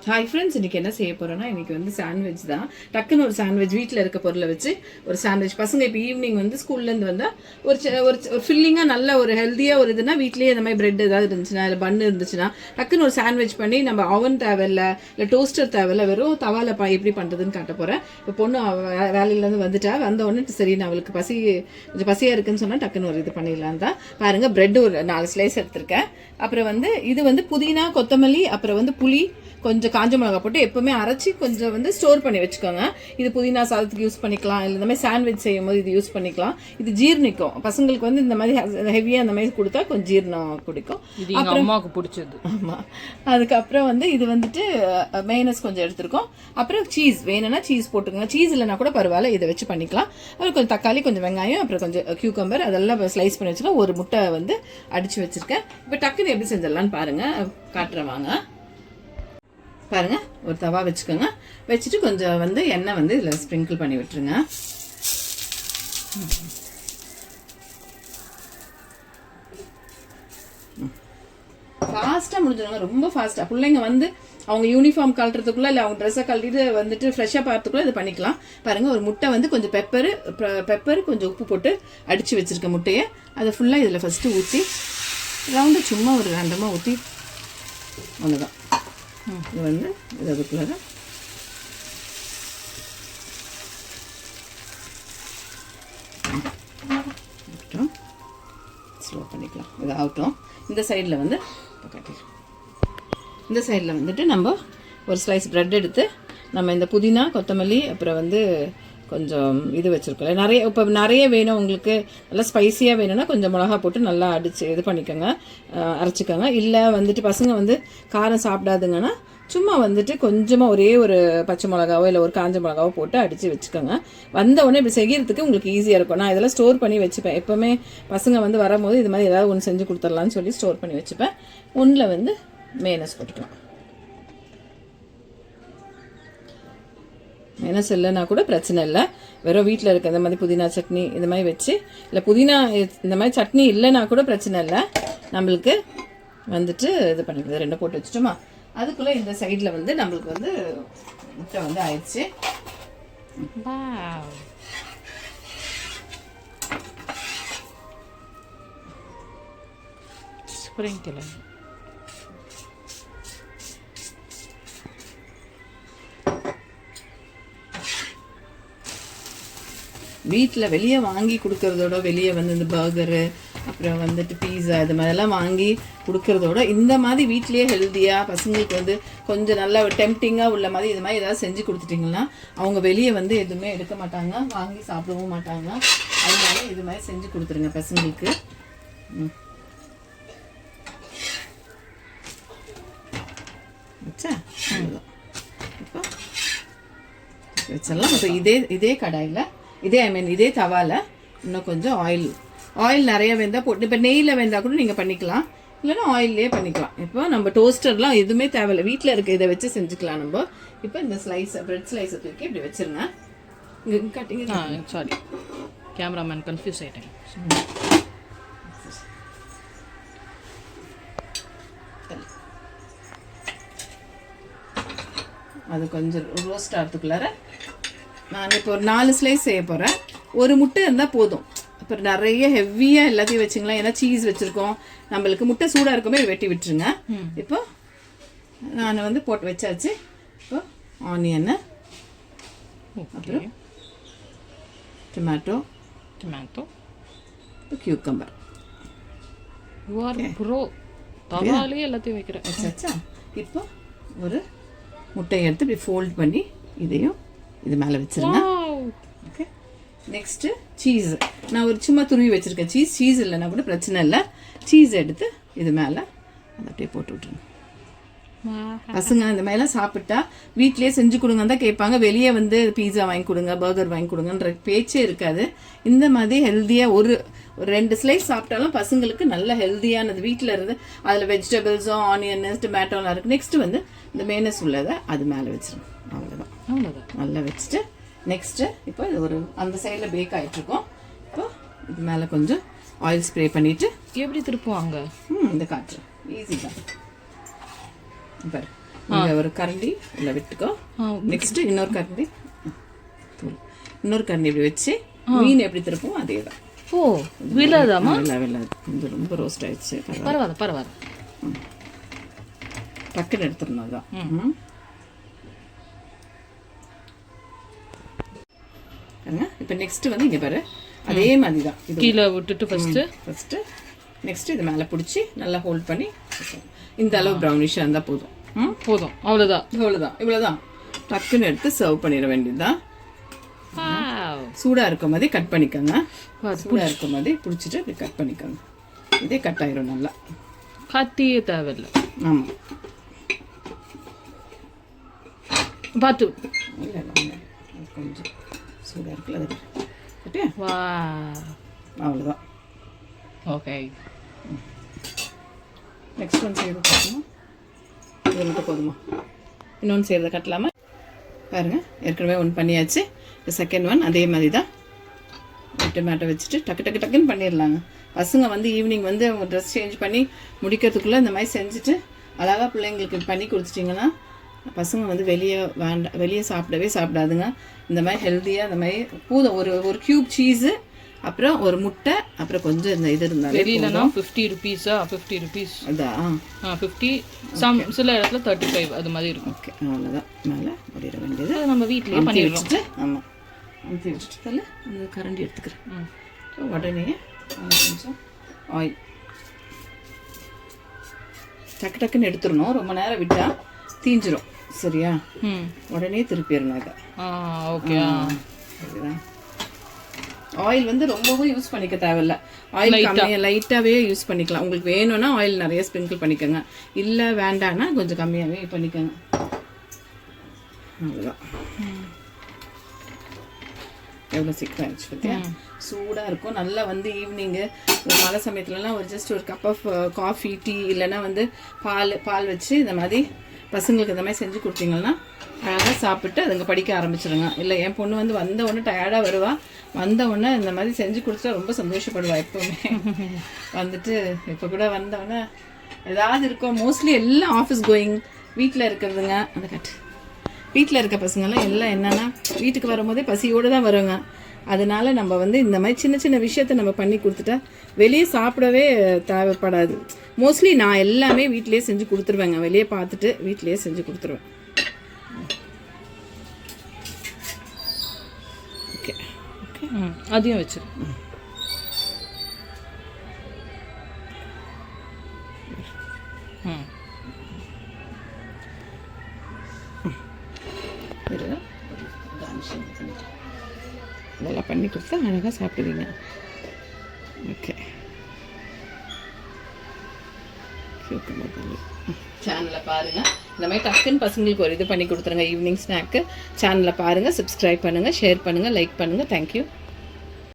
Hi friends, இன்றைக்கி என்ன செய்ய போகிறோன்னா, இன்றைக்கி வந்து சாண்ட்விச் தான். டக்குன்னு ஒரு சாண்ட்விச் வீட்டில் இருக்க பொருளை வச்சு ஒரு சாண்ட்விச். பசங்க இப்போ ஈவினிங் வந்து ஸ்கூல்லேருந்து வந்தால் ஒரு ஃபில்லிங்காக நல்ல ஒரு ஹெல்த்தியாக ஒரு இதுனா வீட்லேயே இந்த மாதிரி பிரெட் ஏதாவது இருந்துச்சுன்னா இல்லை பன்னு இருந்துச்சுன்னா டக்குன்னு ஒரு சாண்ட்விச் பண்ணி நம்ம அவன் தேவையில்லை இல்லை டோஸ்டர் தேவையில்லை, வெறும் தவால எப்படி பண்ணுறதுன்னு காட்ட போகிறேன். இப்போ பொண்ணு வேலையிலேருந்து வந்துட்டா, வந்த உடனே சரி நான் அவளுக்கு கொஞ்சம் பசியாக இருக்குன்னு சொன்னால் டக்குன்னு ஒரு இது பண்ணிடலாம் தான். பாருங்கள், பிரெட் ஒரு 4 ஸ்லைஸ் எடுத்திருக்கேன். அப்புறம் வந்து இது வந்து புதினா, கொத்தமல்லி, அப்புறம் வந்து புளி, கொஞ்சம் காஞ்ச மிளகா போட்டு எப்பவுமே அரைச்சி கொஞ்சம் வந்து ஸ்டோர் பண்ணி வச்சுக்கோங்க. இது புதினா சாதத்துக்கு யூஸ் பண்ணிக்கலாம், இல்லை இந்த மாதிரி சாண்ட்விச் செய்யும் போது இது யூஸ் பண்ணிக்கலாம். இது ஜீர்ணிக்கும். பசங்களுக்கு வந்து இந்த மாதிரி ஹெவியாக இந்த மாதிரி கொடுத்தா கொஞ்சம் ஜீரணம் குடிக்கும். அம்மாவுக்கு பிடிச்சது. ஆமாம். அதுக்கப்புறம் வந்து இது வந்துட்டு மெயனஸ் கொஞ்சம் எடுத்துருக்கோம். அப்புறம் சீஸ் வேணும்னா சீஸ் போட்டுக்கோங்க. சீஸ் இல்லைனா கூட பரவாயில்ல, இதை வச்சு பண்ணிக்கலாம். அப்புறம் கொஞ்சம் தக்காளி, கொஞ்சம் வெங்காயம், அப்புறம் கொஞ்சம் கியூக்கம்பர் அதெல்லாம் ஸ்லைஸ் பண்ணி வச்சுக்கலாம். ஒரு முட்டை வந்து அடித்து வச்சுருக்கேன். இப்போ டக்குன்னு எப்படி செஞ்சிடலான்னு பாருங்கள், காட்டுறவாங்க. பாருங்கள், ஒரு தவா வச்சுக்கோங்க. வச்சுட்டு கொஞ்சம் வந்து எண்ணெய் வந்து இதில் ஸ்ப்ரிங்கிள் பண்ணி விட்டுருங்க. ஃபாஸ்ட்டாக முடிஞ்சிடுங்க, ரொம்ப ஃபாஸ்ட்டாக. பிள்ளைங்க வந்து அவங்க யூனிஃபார்ம் கழட்டுறதுக்குள்ளே இல்லை அவங்க ட்ரெஸ்ஸை கழட்டிட்டு வந்துட்டு ஃப்ரெஷ்ஷாக பார்த்துக்குள்ளே இது பண்ணிக்கலாம். பாருங்கள், ஒரு முட்டை வந்து கொஞ்சம் பெப்பரு கொஞ்சம் உப்பு போட்டு அடித்து வச்சுருக்க முட்டையை அதை ஃபுல்லாக இதில் ஃபஸ்ட்டு ஊற்றி ரவுண்டு சும்மா ஒரு ரெண்டமாக ஊற்றி ஒன்று தான். இது வந்து இது அதுக்குள்ள ஸ்லோ பண்ணிக்கலாம். இது ஆகட்டும். இந்த சைடில் வந்து இந்த சைடில் வந்துட்டு நம்ம ஒரு ஸ்லைஸ் ப்ரெட் எடுத்து நம்ம இந்த புதினா, கொத்தமல்லி, அப்புறம் வந்து கொஞ்சம் இது வச்சுருக்கோம். இப்போ நிறைய வேணும் உங்களுக்கு, நல்லா ஸ்பைஸியாக வேணும்னா கொஞ்சம் மிளகா போட்டு நல்லா அடித்து இது பண்ணிக்கோங்க, அரைச்சிக்கோங்க. இல்லை வந்துட்டு பசங்க வந்து காரம் சாப்பிடாதுங்கன்னா சும்மா வந்துட்டு கொஞ்சமாக ஒரே ஒரு பச்சை மிளகாவோ இல்லை ஒரு காஞ்ச மிளகாவோ போட்டு அடித்து வச்சுக்கோங்க. வந்த உடனே இப்படி செய்கிறதுக்கு உங்களுக்கு ஈஸியாக இருக்கும். நான் இதெல்லாம் ஸ்டோர் பண்ணி வச்சுப்பேன். எப்போவுமே பசங்க வந்து வரும்போது இது மாதிரி ஏதாவது ஒன்று செஞ்சு கொடுத்துடலான்னு சொல்லி ஸ்டோர் பண்ணி வச்சுப்பேன். ஒன்றில் வந்து மேனஸ் போட்டுக்கலாம். மேனஸ் இல்லைன்னா கூட பிரச்சனை இல்லை, வெறும் வீட்டில் இருக்க இந்த மாதிரி புதினா சட்னி இந்த மாதிரி வச்சு, இல்லை புதினா இந்த மாதிரி சட்னி இல்லைன்னா கூட பிரச்சனை இல்லை. நம்மளுக்கு வந்துட்டு இது பண்ணிக்கிறது. 2 போட்டு வச்சுட்டோமா. அதுக்குள்ளே இந்த சைடில் வந்து நம்மளுக்கு வந்து முட்டை வந்து ஆயிடுச்சு. வீட்டில் வெளியே வாங்கி கொடுக்கறதோட, வெளியே வந்து இந்த பர்கரு, அப்புறம் வந்துட்டு பீஸா இது மாதிரிலாம் வாங்கி கொடுக்கறதோட இந்த மாதிரி வீட்லேயே ஹெல்த்தியாக பசங்களுக்கு வந்து கொஞ்சம் நல்லா டெம்ப்டிங்காக உள்ள மாதிரி இது மாதிரி ஏதாவது செஞ்சு கொடுத்துட்டிங்கன்னா அவங்க வெளியே வந்து எதுவுமே எடுக்க மாட்டாங்க, வாங்கி சாப்பிடவும் மாட்டாங்க. அதனால இது மாதிரி செஞ்சு கொடுத்துருங்க பசங்களுக்கு. வச்சா இப்போ வச்சிடலாம். இப்போ இதே கடாயில் இதே தவாவில் இன்னும் கொஞ்சம் ஆயில் நிறைய வெந்தால் போட்டு, இப்போ நெய்யில் வெந்தால் கூட நீங்கள் பண்ணிக்கலாம், இல்லைன்னா ஆயிலே பண்ணிக்கலாம். இப்போ நம்ம டோஸ்டர்லாம் எதுவுமே தேவையில்லை, வீட்டில் இருக்க இதை வச்சு செஞ்சுக்கலாம் நம்ம. இப்போ இந்த பிரெட் ஸ்லைஸை தூக்கி இப்படி வச்சுருங்க. இங்கே கட்டிங்க. சாரி, கேமராமேன் கன்ஃபியூஸ் ஆகிட்டேன். அது கொஞ்சம் ரோஸ்ட் ஆகிறதுக்குள்ளார நான் இப்போ ஒரு 4 ஸ்லைஸ் செய்ய போகிறேன். ஒரு முட்டை இருந்தால் போதும். அப்புறம் நிறைய ஹெவியாக எல்லாத்தையும் வச்சுங்களேன், ஏன்னா சீஸ் வச்சுருக்கோம். நம்மளுக்கு முட்டை சூடாக இருக்குமே வெட்டி விட்டுருங்க. இப்போ நான் வந்து போட்டு வச்சாச்சு. இப்போ ஆனியன்னு, அப்புறம் டொமேட்டோ, இப்போ கியூக்கம்பர். தவாலே எல்லாத்தையும் வைக்கிறேன். வச்சாச்சா? இப்போ ஒரு முட்டையை எடுத்து இப்படி ஃபோல்ட் பண்ணி இதையும் இது மேலே வச்சுருங்க. Okay, next cheese. நான் ஒரு சும்மா துருவி வச்சுருக்கேன். சீஸ் இல்லைன்னா கூட பிரச்சனை இல்லை. சீஸ் எடுத்து இது மேலே அதை அப்படியே போட்டு விட்ருங்க. பசங்க இந்த மாதிரிலாம் சாப்பிட்டா வீட்லேயே செஞ்சு கொடுங்க தான் கேட்பாங்க. வெளியே வந்து பீஸா வாங்கி கொடுங்க, பர்கர் வாங்கி கொடுங்கன்ற பேச்சே இருக்காது. இந்த மாதிரி ஹெல்த்தியாக ஒரு 2 ஸ்லைஸ் சாப்பிட்டாலும் பசங்களுக்கு நல்ல ஹெல்த்தியானது. வீட்டில் இருந்து அதில் வெஜிடபிள்ஸும் ஆனியன் டொமேட்டோலாம் இருக்குது. நெக்ஸ்ட்டு வந்து இந்த மேனஸ் உள்ளதை அது மேலே வச்சிருங்க. அவ்வளோதான். நல்லா வச்சுட்டு நெக்ஸ்ட்டு இப்போ இது ஒரு அந்த சைடில் பேக் ஆகிட்ருக்கோம். இப்போ இது மேலே கொஞ்சம் ஆயில் ஸ்ப்ரே பண்ணிவிட்டு எப்படி திருப்புவாங்க? இந்த காற்று ஈஸி தான். பாரு, இங்கே ஒரு கரண்டி இல்லை விட்டுக்கோ. நெக்ஸ்ட் இன்னொரு கரண்டி இப்படி வச்சு மீன் எப்படி திருப்போம் அதே தான். ஓ விழாதாமா? விழாது, இது ரொம்ப ரோஸ்ட் ஆயிடுச்சு. பரவாயில்ல. டக்குன்னு எடுத்துடணும் அதான். இப்போ நெக்ஸ்ட் வந்து இங்கே பாரு, அதே மாதிரி தான் கீழே விட்டுட்டு ஃபர்ஸ்ட் நெக்ஸ்ட் இது மேலே பிடிச்சி நல்லா ஹோல்ட் பண்ணி இந்த அளவு ப்ரௌனிஷாக இருந்தால் போதும். போதும், அவ்வளோதான். இவ்வளோதான். டக்குன்னு எடுத்து சர்வ் பண்ணிட வேண்டியதுதான். சூடாக இருக்கும் போதே கட் பண்ணிக்கோங்க. சூடாக இருக்கும் போதே பிடிச்சிட்டு இப்படி கட் பண்ணிக்கோங்க. இதே கட் ஆயிரும் நல்லா. கத்தியே தேவையில்லை. ஆமாம், பார்த்து இல்லை கொஞ்சம் சூடாக இருக்குல்ல அது கட்டியா. வா அவ்வளோதான். ஓகே, நெக்ஸ்ட் ஒன் செய்யறது பார்க்கணுமா? இது மட்டும் போதுமா? இன்னொன்று செய்கிறத கட்டலாமா? பாருங்கள், ஏற்கனவே ஒன்று பண்ணியாச்சு. இந்த செகண்ட் ஒன் அதே மாதிரி தான். டொமேட்டோ வச்சுட்டு டக்குன்னு பண்ணிடலாங்க. பசங்க வந்து ஈவினிங் வந்து அவங்க ட்ரெஸ் சேஞ்ச் பண்ணி முடிக்கிறதுக்குள்ளே இந்த மாதிரி செஞ்சுட்டு அழகாக பிள்ளைங்களுக்கு பண்ணி கொடுத்துட்டிங்கன்னா பசங்க வந்து வெளியே சாப்பிடாதுங்க. இந்த மாதிரி ஹெல்த்தியாக இந்த மாதிரி போதும். ஒரு கியூப் சீஸு, அப்புறம் ஒரு முட்டை, அப்புறம் கொஞ்சம் இந்த இது இருந்தாலும் வெளியிலனா 50 rupees-ஆ 50 rupees அதான் 50 சில இடத்துல 35 அது மாதிரி இருக்கும். ஓகே, அவ்வளோதான். மேலே முடிகிற வேண்டியது நம்ம வீட்லேயே பண்ணி வச்சுட்டு. ஆமாம், அமுத்தி வச்சுட்டு அந்த கரண்டி எடுத்துக்கிறேன். உடனே கொஞ்சம் ஆயில் டக்குன்னு எடுத்துடணும். ரொம்ப நேரம் விட்டால் தீஞ்சிரும். சரியா? உடனே திருப்பிடணும் இதை. ஓகே, சரிதான். ஆயில் வந்து ரொம்பவும் யூஸ் பண்ணிக்க தேவையில்ல. ஆயில் கம்மியாக லைட்டாகவே யூஸ் பண்ணிக்கலாம். உங்களுக்கு வேணும்னா ஆயில் நிறைய ஸ்ப்ரிங்கிள் பண்ணிக்கோங்க. இல்லை வேண்டான்னா கொஞ்சம் கம்மியாகவே பண்ணிக்கோங்க. அவ்வளோதான். எவ்வளோ சீக்கிரம் ஆயிடுச்சு பார்த்தியா? சூடாக இருக்கும். நல்லா வந்து ஈவினிங்கு மழை சமயத்துலலாம் ஒரு ஜஸ்ட் ஒரு கப் ஆஃப் காஃபி, டீ இல்லைன்னா வந்து பால் வச்சு இந்த மாதிரி பசங்களுக்கு இந்த மாதிரி செஞ்சு கொடுத்தீங்கன்னா அழகாக சாப்பிட்டு அதுங்க படிக்க ஆரம்பிச்சிடுங்க. இல்லை என் பொண்ணு வந்து வந்த உடனே டயர்டாக வருவா. வந்த உடனே இந்த மாதிரி செஞ்சு கொடுத்தா ரொம்ப சந்தோஷப்படுவா. எப்போவுமே வந்துட்டு இப்போ கூட வந்தவொடனே ஏதாவது இருக்கும். மோஸ்ட்லி எல்லாம் ஆஃபீஸ் கோயிங், வீட்டில் இருக்கிறதுங்க. அந்த வீட்டில் இருக்க பசங்கள்லாம் எல்லாம் என்னென்னா வீட்டுக்கு வரும்போதே பசியோடு தான் வருவாங்க. அதனால நம்ம வந்து இந்த மாதிரி சின்ன சின்ன விஷயத்த நம்ம பண்ணி கொடுத்துட்டா வெளியே சாப்பிடவே தேவைப்படாது. மோஸ்ட்லி நான் எல்லாமே வீட்டிலேயே செஞ்சு கொடுத்துருவேங்க. வெளியே பார்த்துட்டு வீட்டிலேயே செஞ்சு கொடுத்துருவேன். ஓகே ஓகே, அதையும் வச்சிரு. இதெல்லாம் பண்ணி கொடுத்தா அழகாக சாப்பிடுவீங்க. ஓகே, சேனலை பாருங்கள். இந்த மாதிரி டக்குன்னு பசங்களுக்கு ஒரு இது பண்ணி கொடுத்துருங்க ஈவினிங் ஸ்நாக்கு. சேனலை பாருங்கள், சப்ஸ்கிரைப் பண்ணுங்கள், ஷேர் பண்ணுங்கள், லைக் பண்ணுங்கள். தேங்க்யூ.